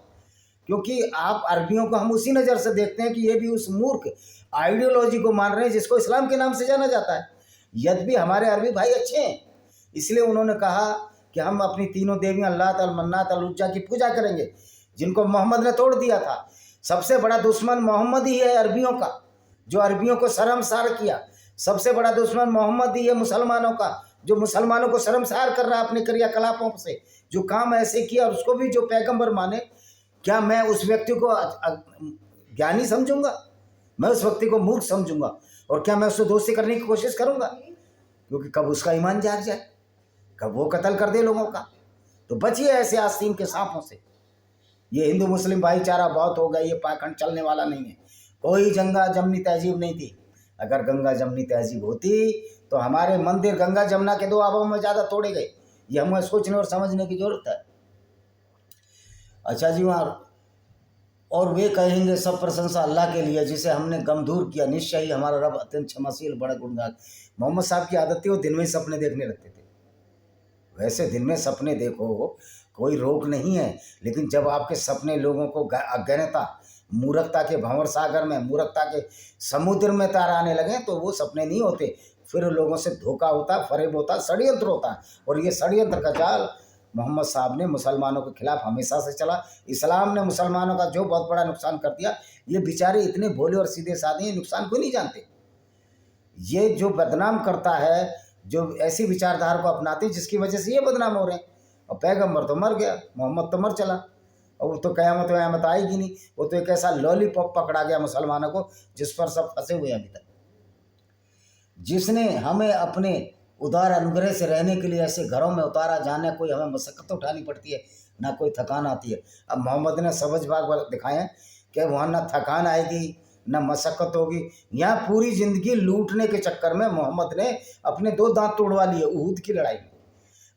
क्योंकि आप अरबियों को हम उसी नज़र से देखते हैं कि ये भी उस मूर्ख आइडियोलॉजी को मान रहे हैं जिसको इस्लाम के नाम से जाना जाता है। यद्यपि हमारे अरबी भाई अच्छे हैं, इसलिए उन्होंने कहा कि हम अपनी तीनों देवियां अल्लात, अल मन्नात, अल उज्जा की पूजा करेंगे। जिनको मोहम्मद ने तोड़ दिया था। सबसे बड़ा दुश्मन मोहम्मद ही है अरबियों का, जो अरबियों को शर्मसार किया। सबसे बड़ा दुश्मन मोहम्मद ही है मुसलमानों का, जो मुसलमानों को शर्मसार कर रहा है अपने क्रियाकलापों से, जो काम ऐसे किया। और उसको भी जो पैगंबर माने, क्या मैं उस व्यक्ति को ज्ञानी समझूंगा? मैं उस व्यक्ति को मूर्ख समझूंगा? और क्या मैं उससे दोस्ती करने की कोशिश करूंगा? क्योंकि कब उसका ईमान जाग जाए, कब वो कत्ल कर दे लोगों का। तो बचिए ऐसे आस्तीन के सांपों से। ये हिंदू मुस्लिम भाईचारा बहुत हो गया, ये पाखंड चलने वाला नहीं है। कोई गंगा जमनी तहजीब नहीं थी। अगर गंगा जमनी तहजीब होती तो हमारे मंदिर गंगा जमुना के 2 आबों में ज़्यादा तोड़े गए। ये हमें सोचने और समझने की जरूरत है। अच्छा जी, वहाँ और वे कहेंगे सब प्रशंसा अल्लाह के लिए जिसे हमने गमदूर किया, निश्चय ही हमारा रब अत्यंत क्षमाशील बड़ा गुणगान। मोहम्मद साहब की आदत थी, वो दिन में ही सपने देखने लगते थे। वैसे दिन में सपने देखो, कोई रोक नहीं है, लेकिन जब आपके सपने लोगों को अज्ञानता, मूर्खता के भंवर सागर में, मूर्खता के समुद्र में तैराने लगे तो वो सपने नहीं होते। फिर लोगों से धोखा होता, फरेब होता, षड्यंत्र होता। और ये षड्यंत्र का जाल मोहम्मद साहब ने मुसलमानों के खिलाफ हमेशा से चला। इस्लाम ने मुसलमानों का जो बहुत बड़ा नुकसान कर दिया, ये बेचारे इतने भोले और सीधे साधे हैं, नुकसान को नहीं जानते। ये जो बदनाम करता है, जो ऐसी विचारधारा को अपनाते हैं, जिसकी वजह से ये बदनाम हो रहे हैं। और पैगंबर तो मर गया, मोहम्मद तो मर चला, और वो तो क़यामत आएगी नहीं। वो तो एक ऐसा लॉलीपॉप पकड़ा गया मुसलमानों को, जिस पर सब फंसे हुए हैं अभी तक। जिसने हमें अपने उदार अनुग्रह से रहने के लिए ऐसे घरों में उतारा, जाने कोई हमें मशक्क़त उठानी पड़ती है, ना कोई थकान आती है। अब मोहम्मद ने सबज बाग दिखाए हैं कि वहाँ ना थकान आएगी, ना मशक्क़त होगी। यहाँ पूरी ज़िंदगी लूटने के चक्कर में मोहम्मद ने अपने 2 दांत तोड़वा लिए उहद की लड़ाई में,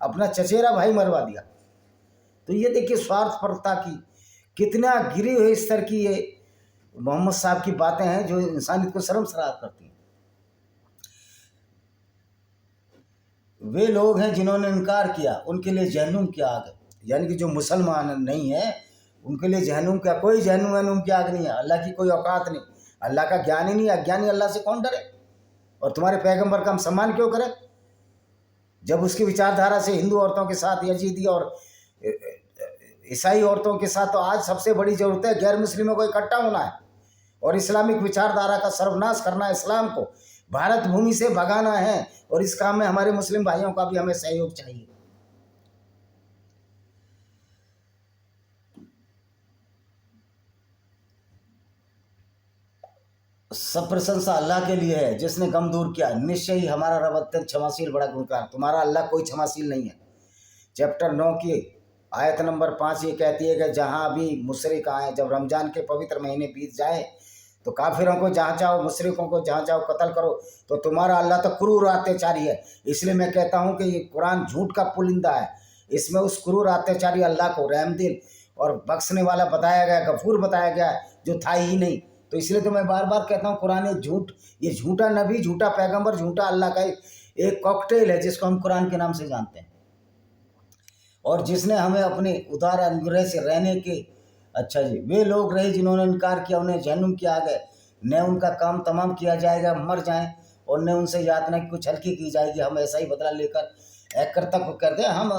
अपना चचेरा भाई मरवा दिया। तो ये देखिए स्वार्थपरता की कितना गिरी हुए स्तर की ये मोहम्मद साहब की बातें हैं, जो इंसानियत को शर्मसार करती हैं। वे लोग हैं जिन्होंने इनकार किया, उनके लिए जहन्नुम की आग है। यानी कि जो मुसलमान नहीं है उनके लिए जहन्नुम क्या, कोई जहन्नुम की आग नहीं है। अल्लाह की कोई औकात नहीं, अल्लाह का ज्ञान ही नहीं। अज्ञानी अल्लाह से कौन डरे? और तुम्हारे पैगंबर का हम सम्मान क्यों करें? जब उसकी विचारधारा से हिंदू औरतों के साथ, यजीदी और ईसाई औरतों के साथ, तो आज सबसे बड़ी जरूरत है गैर मुस्लिमों को इकट्ठा होना है और इस्लामिक विचारधारा का सर्वनाश करना है, इस्लाम को भारत भूमि से भगाना है। और इस काम में हमारे मुस्लिम भाइयों का भी हमें सहयोग चाहिए। सब प्रशंसा अल्लाह के लिए है जिसने गम दूर किया, निश्चय ही हमारा रब अत्यंत क्षमाशील बड़ा गुणकार। तुम्हारा अल्लाह कोई क्षमाशील नहीं है। चैप्टर 9 की आयत नंबर 5 ये कहती है कि जहाँ भी मुशरिक आए, जब रमज़ान के पवित्र महीने बीत जाए तो काफिरों को जहाँ चाहो, मुशरिकों को जहाँ चाहो कत्ल करो। तो तुम्हारा अल्लाह तो क्रूर अत्याचारी है। इसलिए मैं कहता हूँ कि ये कुरान झूठ का पुलिंदा है। इसमें उस क्रूर अत्याचारी अल्लाह को रहमदिल और बख्शने वाला बताया गया, गफूर बताया गया, जो था ही नहीं। तो इसलिए तो मैं बार बार कहता हूँ कुरान एक झूठ, ये झूठा नबी, झूठा पैगंबर, झूठा अल्लाह का एक कॉकटेल है जिसको हम कुरान के नाम से जानते हैं। और जिसने हमें अपने उदार अनुग्रह से रहने के, अच्छा जी, वे लोग रहे जिन्होंने इनकार किया, उन्हें जहन्नुम किया गया, न उनका काम तमाम किया जाएगा, मर जाएं, और न उनसे यातना की कुछ हल्की की जाएगी। हम ऐसा ही बदला लेकर एक कर्तव्य को करते हैं, हम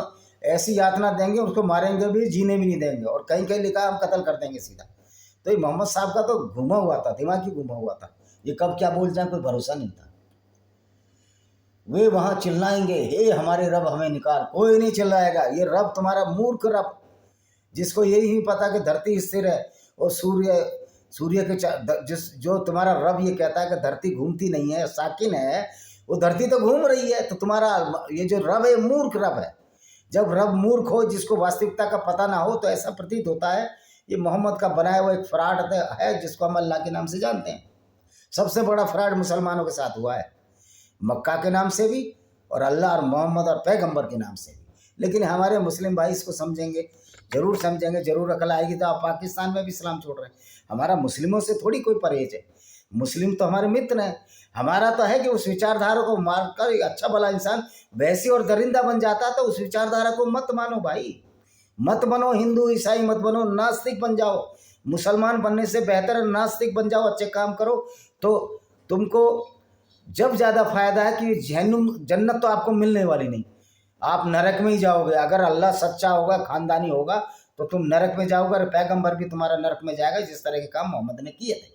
ऐसी यातना देंगे, उसको मारेंगे भी, जीने भी नहीं देंगे, और कहीं कहीं लिखा हम कत्ल कर देंगे सीधा। तो ये मोहम्मद साहब का तो घुमा हुआ था, दिमाग ही घुमा हुआ था। ये कब क्या बोल जाए कोई भरोसा नहीं था। वे वहाँ चिल्लाएंगे, हे हमारे रब हमें निकाल। कोई नहीं चिल्लाएगा, ये रब तुम्हारा मूर्ख रब, जिसको यही नहीं पता कि धरती स्थिर है और सूर्य के जो तुम्हारा रब ये कहता है कि धरती घूमती नहीं है, साकिन है, वो धरती तो घूम रही है। तो तुम्हारा ये जो रब है मूर्ख रब है। जब रब मूर्ख हो, जिसको वास्तविकता का पता ना हो, तो ऐसा प्रतीत होता है ये मोहम्मद का बनाया हुआ एक फ्रॉड है, जिसको हम अल्लाह के नाम से जानते हैं। सबसे बड़ा फ्रॉड मुसलमानों के साथ हुआ है, मक्का के नाम से भी और अल्लाह और मोहम्मद और पैगंबर के नाम से भी। लेकिन हमारे मुस्लिम भाई इसको समझेंगे, जरूर समझेंगे, जरूर अकल आएगी। तो आप पाकिस्तान में भी इस्लाम छोड़ रहे हैं। हमारा मुस्लिमों से थोड़ी कोई परहेज है, मुस्लिम तो हमारे मित्र हैं। हमारा तो है कि उस विचारधारा को मारकर अच्छा भला इंसान वैसी और दरिंदा बन जाता, तो उस विचारधारा को मत मानो भाई, मत बनो हिंदू ईसाई, मत बनो नास्तिक बन जाओ। मुसलमान बनने से बेहतर है नास्तिक बन जाओ, अच्छे काम करो, तो तुमको जब ज़्यादा फायदा है कि जन्नत तो आपको मिलने वाली नहीं, आप नरक में ही जाओगे। अगर अल्लाह सच्चा होगा, खानदानी होगा, तो तुम नरक में जाओगे और पैगंबर भी तुम्हारा नरक में जाएगा, जिस तरह के काम मोहम्मद ने किए थे।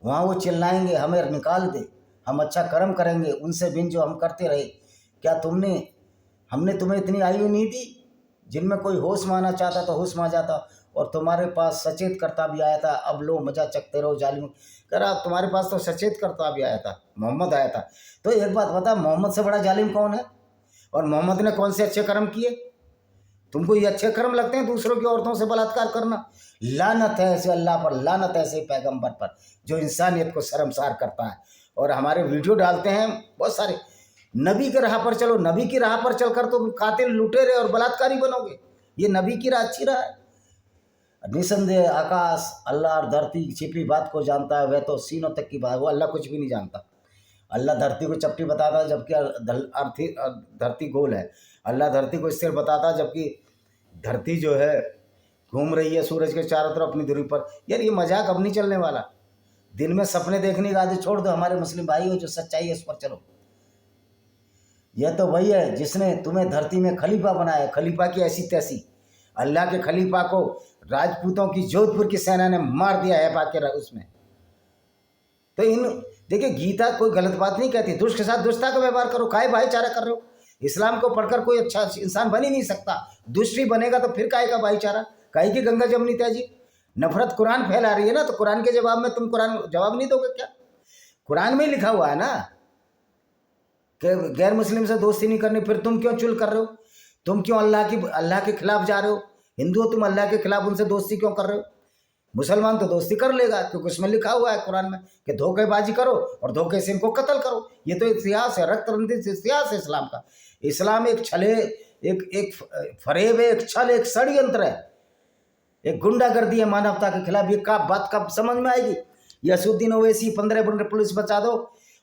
वहाँ वो चिल्लाएंगे हमें निकाल दे, हम अच्छा कर्म करेंगे उनसे बिन जो हम करते रहे। क्या हमने तुम्हें इतनी आयु नहीं दी? जिनमें कोई होश में आना चाहता तो होश में आ जाता, और तुम्हारे पास सचेत करता भी आया था। अब लो मजा चखते रहो जालिम। कह रहा तुम्हारे पास तो सचेत करता भी आया था, मोहम्मद आया था। तो एक बात बता, मोहम्मद से बड़ा जालिम कौन है? और मोहम्मद ने कौन से अच्छे कर्म किए? तुमको ये अच्छे कर्म लगते हैं दूसरों की औरतों से बलात्कार करना? लानत है ऐसे अल्लाह पर, लानत है ऐसे पैगंबर पर जो इंसानियत को शर्मसार करता है। और हमारे वीडियो डालते हैं बहुत सारे, नबी के राह पर चलो, नबी की राह पर चलकर तो कातिल, लुटेरे और बलात्कारी बनोगे। ये नबी की राह अच्छी राह है? निसंदेह आकाश, अल्लाह और धरती की छिपी बात को जानता है, वह तो सीनों तक की बात, वो अल्लाह कुछ भी नहीं जानता। अल्लाह धरती को चपटी बताता है जबकि धरती गोल है। अल्लाह धरती को स्थिर बताता है जबकि धरती जो है घूम रही है सूरज के चारों तरफ अपनी दूरी पर। यार ये मजाक अब नहीं चलने वाला। दिन में सपने देखने की आदत छोड़ दो हमारे मुस्लिम भाई हो, जो सच्चाई है उस पर चलो। यह तो वही है जिसने तुम्हें धरती में खलीफा बनाया, खलीफा की ऐसी तैसी। अल्लाह के खलीफा को राजपूतों की जोधपुर की सेना ने मार दिया है पाके उसमें। तो देखिए, गीता कोई गलत बात नहीं कहती, दुष्ट के साथ दुष्टता का व्यवहार करो, काहे भाईचारा कर रहे हो? इस्लाम को पढ़कर कोई अच्छा इंसान बन ही नहीं सकता। दुष्ट ही बनेगा तो फिर काहे का भाईचारा, काहे की गंगा जमनी तहजीब? नफरत कुरान फैला रही है ना, तो कुरान के जवाब में तुम कुरान जवाब नहीं दोगे क्या? कुरान में ही लिखा हुआ है ना कि गैर मुस्लिम से दोस्ती नहीं करनी, फिर तुम क्यों चुल कर रहे हो? तुम क्यों अल्लाह के खिलाफ जा रहे हो? हिंदू हो तुम, अल्लाह के खिलाफ उनसे दोस्ती क्यों कर रहे हो? मुसलमान तो दोस्ती कर लेगा क्योंकि उसमें लिखा हुआ है कुरान में कि धोखेबाजी करो और धोखे से इनको कत्ल करो। ये तो इतिहास है, रक्त रंजित इतिहास है इस्लाम का। इस्लाम एक छले, एक फरेब है, एक छल, एक षड्यंत्र है, एक गुंडागर्दी है मानवता के खिलाफ। ये बात कब समझ में आएगी? यसुद्दीन ओवैसी 15 मिनट पुलिस बचा दो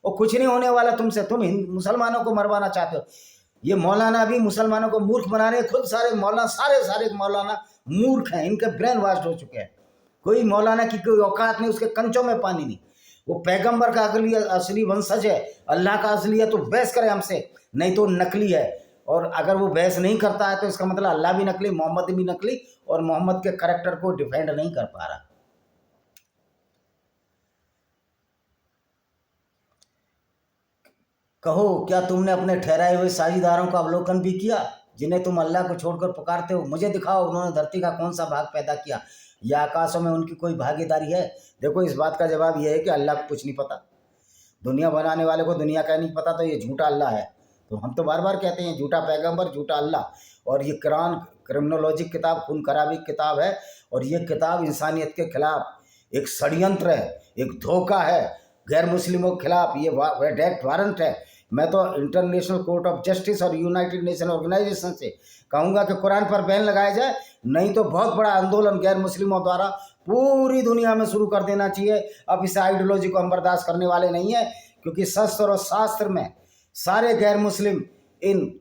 और कुछ नहीं होने वाला तुमसे। तुम मुसलमानों को मरवाना चाहते हो। ये मौलाना भी मुसलमानों को मूर्ख बना रहे हैं। खुद सारे मौलाना, सारे मौलाना मूर्ख हैं, इनके ब्रेन वॉश हो चुके हैं। कोई मौलाना की कोई औकात नहीं, उसके कंचों में पानी नहीं। वो पैगंबर का असली वंशज है, अल्लाह का असली है, तो बहस करे हमसे, नहीं तो नकली है। और अगर वो बहस नहीं करता है तो इसका मतलब अल्लाह भी नकली, मोहम्मद भी नकली, और मोहम्मद के करैक्टर को डिफेंड नहीं कर पा रहा। कहो, क्या तुमने अपने ठहराए हुए साझीदारों का अवलोकन भी किया जिन्हें तुम अल्लाह को छोड़कर पुकारते हो? मुझे दिखाओ उन्होंने धरती का कौन सा भाग पैदा किया, या आकाशों में उनकी कोई भागीदारी है? देखो, इस बात का जवाब यह है कि अल्लाह को कुछ नहीं पता। दुनिया बनाने वाले को दुनिया का नहीं पता, तो ये झूठा अल्लाह है। तो हम तो बार बार कहते हैं झूठा पैगंबर, झूठा अल्लाह। और ये कुरान क्रिमिनोलॉजी किताब, खून खराबी किताब है, और ये किताब इंसानियत के खिलाफ एक षड्यंत्र है, एक धोखा है गैर मुस्लिमों के खिलाफ। ये डेथ वारंट है। मैं तो इंटरनेशनल कोर्ट ऑफ जस्टिस और यूनाइटेड नेशन ऑर्गेनाइजेशन से कहूँगा कि कुरान पर बैन लगाया जाए, नहीं तो बहुत बड़ा आंदोलन गैर मुस्लिमों द्वारा पूरी दुनिया में शुरू कर देना चाहिए। अब इस आइडियोलॉजी को हम बर्दाश्त करने वाले नहीं है, क्योंकि शस्त्र और शास्त्र में सारे गैर मुस्लिम, इन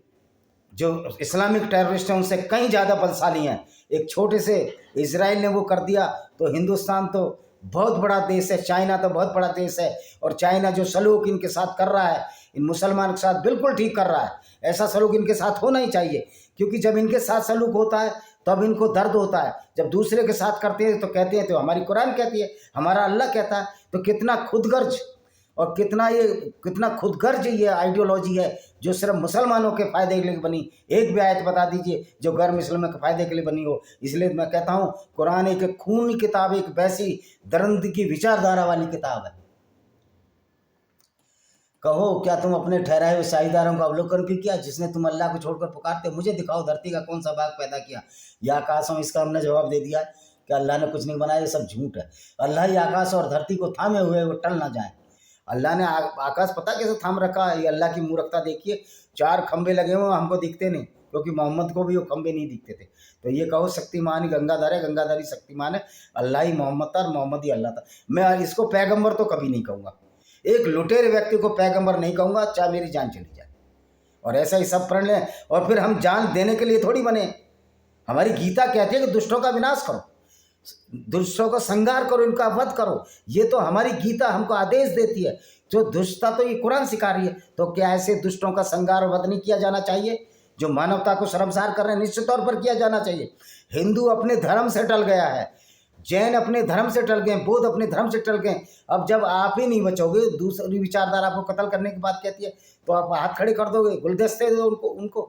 जो इस्लामिक टेररिस्ट हैं उनसे कहीं ज़्यादा बलशाली हैं। एक छोटे से इजराइल ने वो कर दिया, तो हिंदुस्तान तो बहुत बड़ा देश है, चाइना तो बहुत बड़ा देश है, और चाइना जो सलूक इनके साथ कर रहा है, इन मुसलमान के साथ बिल्कुल ठीक कर रहा है। ऐसा सलूक इनके साथ होना ही चाहिए, क्योंकि जब इनके साथ सलूक होता है तब इनको दर्द होता है। जब दूसरे के साथ करते हैं तो कहते हैं तो हमारी कुरान कहती है, हमारा अल्लाह कहता है। तो कितना खुदगर्ज और कितना खुदगर्ज ये आइडियोलॉजी है जो सिर्फ मुसलमानों के फ़ायदे के लिए बनी। एक भी आयत बता दीजिए जो गैर मुसलमानों के फ़ायदे के लिए बनी हो। इसलिए मैं कहता हूँ कुरान एक खूनी किताब, एक वैसी दरंद की विचारधारा वाली किताब है। कहो, क्या तुम अपने ठहराए हुए साझीदारों का अवलोकन भी किया जिसने तुम अल्लाह को छोड़कर पुकारते? मुझे दिखाओ धरती का कौन सा भाग पैदा किया, या आकाशों? इसका हमने जवाब दे दिया कि अल्लाह ने कुछ नहीं बनाया, ये सब झूठ है। अल्लाह ही आकाश और धरती को थामे हुए वो टल ना जाए। अल्लाह ने आकाश पता कैसे थाम रखा है? ये अल्लाह की मूर्खता देखिए। 4 खंबे लगे हुए हमको दिखते नहीं, क्योंकि मोहम्मद को भी वो खंबे नहीं दिखते थे। तो ये कहो शक्तिमान ही गंगाधर है, गंगाधर ही शक्तिमान है, अल्लाह ही मोहम्मद था और मोहम्मद ही अल्लाह था। मैं इसको पैगंबर तो कभी नहीं कहूँगा, एक लुटेरे व्यक्ति को पैगंबर नहीं कहूँगा, चाहे मेरी जान चली जाए। और ऐसा ही सब प्रण लें, और फिर हम जान देने के लिए थोड़ी बने। हमारी गीता कहती है कि दुष्टों का विनाश करो, दुष्टों का संहार करो, इनका वध करो। ये तो हमारी गीता हमको आदेश देती है। जो दुष्टता तो ये कुरान सिखा रही है। तो क्या ऐसे दुष्टों का संहार और वध नहीं किया जाना चाहिए? जो मानवता को शर्मसार कर रहे हैं, निश्चित तौर पर किया जाना चाहिए। हिंदू अपने धर्म से टल गया है, जैन अपने धर्म से टल गए, बौद्ध अपने धर्म से टल गए। अब जब आप ही नहीं बचोगे, दूसरी विचारधारा आपको कत्ल करने की बात कहती है तो आप हाथ खड़े कर दोगे, गुलदस्ते दो उनको।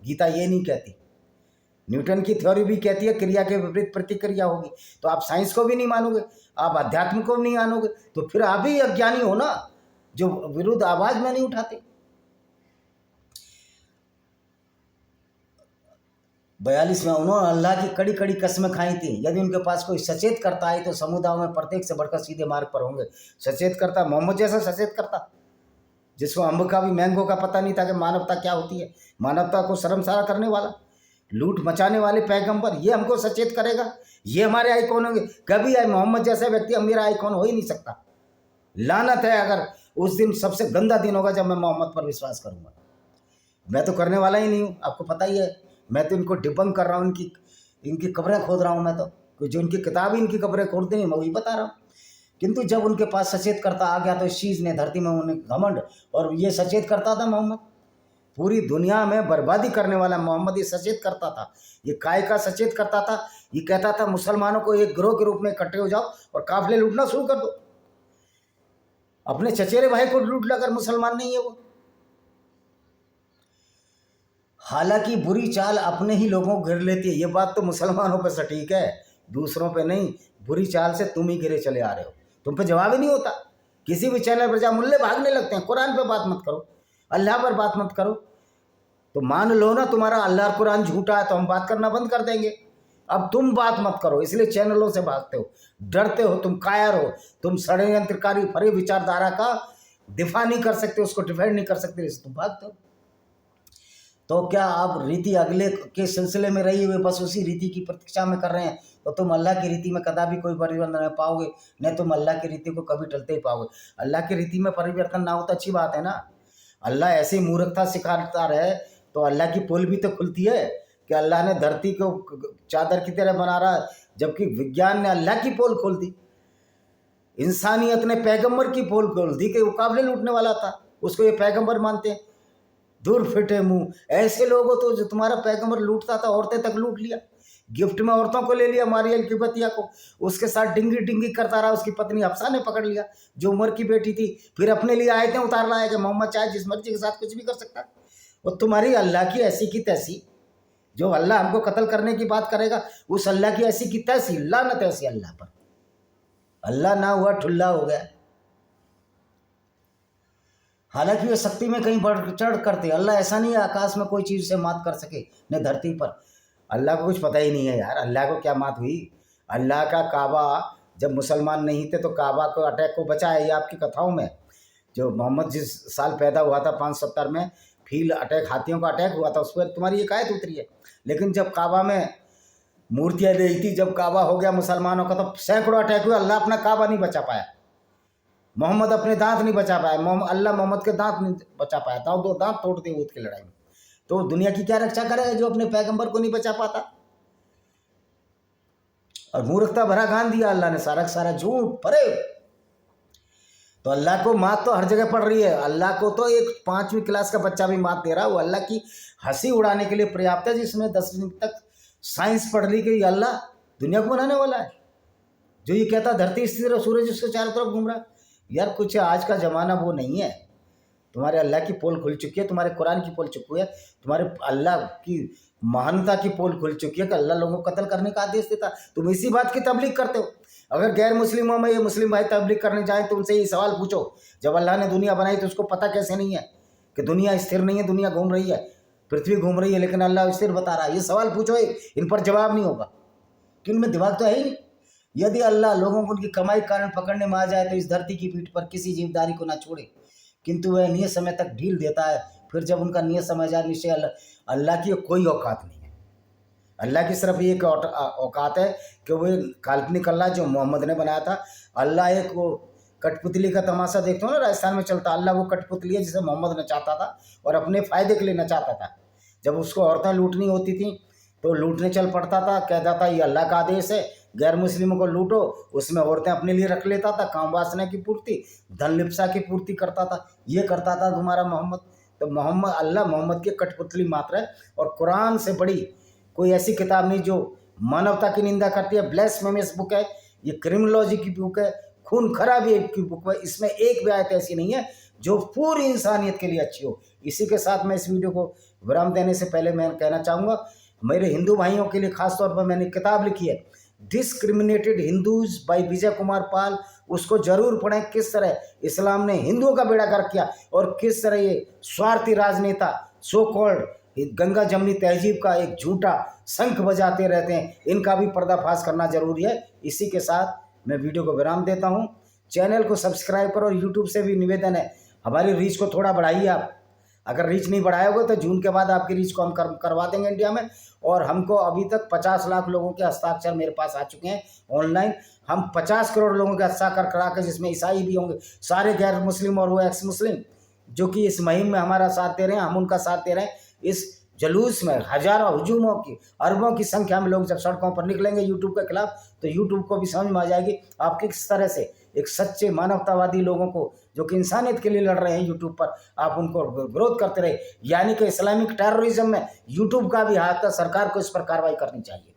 गीता ये नहीं कहती। न्यूटन की थ्योरी भी कहती है क्रिया के विपरीत प्रतिक्रिया होगी। तो आप साइंस को भी नहीं मानोगे, आप अध्यात्म को भी नहीं मानोगे, तो फिर आप ही अज्ञानी हो ना, जो विरुद्ध आवाज में नहीं उठाते। 42 में उन्होंने अल्लाह की कड़ी कड़ी कसमें खाई थी, यदि उनके पास कोई सचेत करता है तो समुदायों में प्रत्येक से बढ़कर सीधे मार्ग पर होंगे। सचेत करता, मोहम्मद जैसा सचेत करता, जिसको अम्ब का भी मैंगो का पता नहीं था कि मानवता क्या होती है, मानवता को शर्मसार करने वाला, लूट मचाने वाले पैगंबर, ये हमको सचेत करेगा, ये हमारे आइकॉन होंगे। कभी मोहम्मद जैसा व्यक्ति अब मेरा आइकॉन हो ही नहीं सकता। लानत है अगर उस दिन सबसे गंदा दिन होगा जब मैं मोहम्मद पर विश्वास करूंगा। मैं तो करने वाला ही नहीं हूँ, आपको पता ही है। मैं तो इनको डिबंक कर रहा हूँ, इनकी कब्रें खोद रहा हूँ। मैं तो जो इनकी किताब इनकी कब्रें खोदते नहीं, मैं वही बता रहा हूँ। किंतु जब उनके पास सचेत करता आ गया तो इस चीज़ ने धरती में उन्हें घमंड, और ये सचेत करता था मोहम्मद, पूरी दुनिया में बर्बादी करने वाला मोहम्मद ये सचेत करता था। ये काय का सचेत करता था। ये कहता था मुसलमानों को एक गिरोह के रूप में इकट्ठे हो जाओ और काफिले लूटना शुरू कर दो। अपने चचेरे भाई को लूट ला, अगर मुसलमान नहीं है वो। हालांकि बुरी चाल अपने ही लोगों को गिर लेती है, ये बात तो मुसलमानों पर सटीक है, दूसरों पे नहीं। बुरी चाल से तुम ही गिरे चले आ रहे हो, तुम पे जवाब ही नहीं होता। किसी भी चैनल पर जा मुल्ले भागने लगते हैं, कुरान पे बात मत करो, अल्लाह पर बात मत करो। तो मान लो ना तुम्हारा अल्लाह कुरान झूठा है तो हम बात करना बंद कर देंगे। अब तुम बात मत करो, इसलिए चैनलों से भागते हो, डरते हो, तुम कायर हो, तुम षड्यंत्रकारी फरी विचारधारा का दिफा नहीं कर सकते, उसको डिफेंड नहीं कर सकते, इसलिए तुम भागते हो। तो क्या आप रीति अगले के सिलसिले में रही हुए बस उसी रीति की प्रतीक्षा में कर रहे हैं, तो तुम अल्लाह की रीति में कदापि कोई परिवर्तन नहीं पाओगे, न तुम अल्लाह की रीति को कभी टलते ही पाओगे। अल्लाह की रीति में परिवर्तन ना हो तो अच्छी बात है ना। अल्लाह ऐसी मूर्खता सिखाता रहे तो अल्लाह की पोल भी तो खुलती है कि अल्लाह ने धरती को चादर की तरह बना रहा, जबकि विज्ञान ने अल्लाह की पोल खोल दी, इंसानियत ने पैगंबर की पोल खोल दी कि वो काबिल लूटने वाला था, उसको ये पैगंबर मानते हैं। दूर फिटे मुंह, ऐसे लोगों तो जो तुम्हारा पैगंबर लूटता था, औरतें तक लूट लिया, गिफ्ट में औरतों को ले लिया, मारियल की बतिया को, उसके साथ डिंगी डिंगी करता रहा। उसकी पत्नी हफ्सा ने पकड़ लिया, जो उमर की बेटी थी, फिर अपने लिए आयतें उतार लाया कि मोहम्मद चाहे जिस मर्जी के साथ कुछ भी कर सकता है। और तुम्हारी अल्लाह की ऐसी की तैसी, जो अल्लाह हमको कत्ल करने की बात करेगा, उस अल्लाह की ऐसी की तैसी, लानत ऐसी अल्लाह पर। अल्लाह ना हुआ ठुल्ला हो गया। हालांकि वे शक्ति में कहीं बढ़ चढ़ करते, अल्लाह ऐसा नहीं है आकाश में कोई चीज़ से मात कर सके, न धरती पर। अल्लाह को कुछ पता ही नहीं है यार, अल्लाह को क्या मात हुई। अल्लाह का काबा, जब मुसलमान नहीं थे तो काबा को अटैक को बचाया, ये आपकी कथाओं में। जो मोहम्मद जिस साल पैदा हुआ था 570 में, फील्ड अटैक, हाथियों का अटैक हुआ था, उस पर तुम्हारी एक आयत उतरी है। लेकिन जब काबा में मूर्तियाँ रही थी, जब काबा हो गया मुसलमानों का, तो सैकड़ों अटैक हुए, अल्लाह अपना काबा नहीं बचा पाया, मोहम्मद अपने दांत नहीं बचा पाया, अल्लाह मोहम्मद के दांत नहीं बचा पाया था, 2 दांत तोड़ दिए ऊद की लड़ाई में। तो दुनिया की क्या रक्षा करेगा जो अपने पैगंबर को नहीं बचा पाता। और मूर्खता भरा गान दिया अल्लाह ने, सारा सारा झूठ परे। तो अल्लाह को मात तो हर जगह पड़ रही है। अल्लाह को तो एक 5वीं क्लास का बच्चा भी मात दे रहा है, वो अल्लाह की हंसी उड़ाने के लिए पर्याप्त है, जिसमें 10वीं तक साइंस पढ़ ली कि अल्लाह दुनिया को बनाने वाला है। जो ये कहता धरती स्थिर और सूरज उसके चारों तरफ घूम रहा है, यार कुछ आज का ज़माना वो नहीं है। तुम्हारे अल्लाह की पोल खुल चुकी है, तुम्हारे कुरान की पोल चुकी है, तुम्हारे अल्लाह की महानता की पोल खुल चुकी है कि अल्लाह लोगों को कत्ल करने का आदेश देता। तुम इसी बात की तबलीग करते हो। अगर गैर मुस्लिमों में ये मुस्लिम भाई तबलीग करने जाएँ तो उनसे ये सवाल पूछो, जब अल्लाह ने दुनिया बनाई तो उसको पता कैसे नहीं है कि दुनिया स्थिर नहीं है, दुनिया घूम रही है, पृथ्वी घूम रही है, लेकिन अल्लाह स्थिर बता रहा है। ये सवाल पूछो, इन पर जवाब नहीं होगा कि उनमें दिमाग तो है ही नहीं। यदि अल्लाह लोगों को उनकी कमाई के कारण पकड़ने में आ जाए तो इस धरती की पीठ पर किसी जीवदारी को ना छोड़े, किंतु वह नियत समय तक ढील देता है। फिर जब उनका नियत समय जाए, निश्चय अल्लाह की कोई औकात नहीं है। अल्लाह की सिर्फ एक औकात है कि वो काल्पनिक अल्लाह जो मोहम्मद ने बनाया था। अल्लाह एक वो कठपुतली का तमाशा देखते हो ना, राजस्थान में चलता, अल्लाह वो कठपुतली है जिसे मोहम्मद नचाता था और अपने फ़ायदे के लिए नचाता था। जब उसको औरतें लूटनी होती थी तो लूटने चल पड़ता था, कहता था ये अल्लाह का आदेश है, गैर मुस्लिमों को लूटो। उसमें औरतें अपने लिए रख लेता था, काम वासना की पूर्ति, धन लिप्सा की पूर्ति करता था। ये करता था तुम्हारा मोहम्मद। तो मोहम्मद अल्लाह मोहम्मद की कठपुतली मात्र है। और कुरान से बड़ी कोई ऐसी किताब नहीं जो मानवता की निंदा करती है। ब्लेस्फेमस बुक है ये, क्रिमिनोलॉजी की बुक है, खून खराबी की बुक है। इसमें एक भी आयत ऐसी नहीं है जो पूरी इंसानियत के लिए अच्छी हो। इसी के साथ मैं इस वीडियो को विराम देने से पहले मैं कहना चाहूँगा, मेरे हिंदू भाइयों के लिए खास तौर पर मैंने किताब लिखी है डिस्क्रिमिनेटेड हिंदूज बाय विजय कुमार पाल, उसको जरूर पढ़ें। किस तरह इस्लाम ने हिंदुओं का बेड़ा गर्क किया और किस तरह ये स्वार्थी राजनेता सो कॉल्ड गंगा जमनी तहजीब का एक झूठा शंख बजाते रहते हैं, इनका भी पर्दाफाश करना जरूरी है। इसी के साथ मैं वीडियो को विराम देता हूं। चैनल को सब्सक्राइब करो और यूट्यूब से भी निवेदन है हमारी रीच को थोड़ा बढ़ाइए आप। अगर रीच नहीं बढ़ाओगे तो जून के बाद आपकी रीच को हम करवा देंगे इंडिया में। और हमको अभी तक 50 लाख लोगों के हस्ताक्षर मेरे पास आ चुके हैं ऑनलाइन। हम 50 करोड़ लोगों के हस्ताक्षर करा के, जिसमें ईसाई भी होंगे, सारे गैर मुस्लिम और वो एक्स मुस्लिम जो कि इस मुहिम में हमारा साथ दे रहे हैं, हम उनका साथ दे रहे हैं। इस जुलूस में हजारों हुजूमों की अरबों की संख्या में लोग जब सड़कों पर निकलेंगे यूट्यूब के खिलाफ, तो यूट्यूब को भी समझ में आ जाएगी आप किस तरह से एक सच्चे मानवतावादी लोगों को जो कि इंसानियत के लिए लड़ रहे हैं यूट्यूब पर, आप उनको विरोध करते रहे। यानी कि इस्लामिक टेररिज्म में यूट्यूब का भी हाथ है, सरकार को इस पर कार्रवाई करनी चाहिए।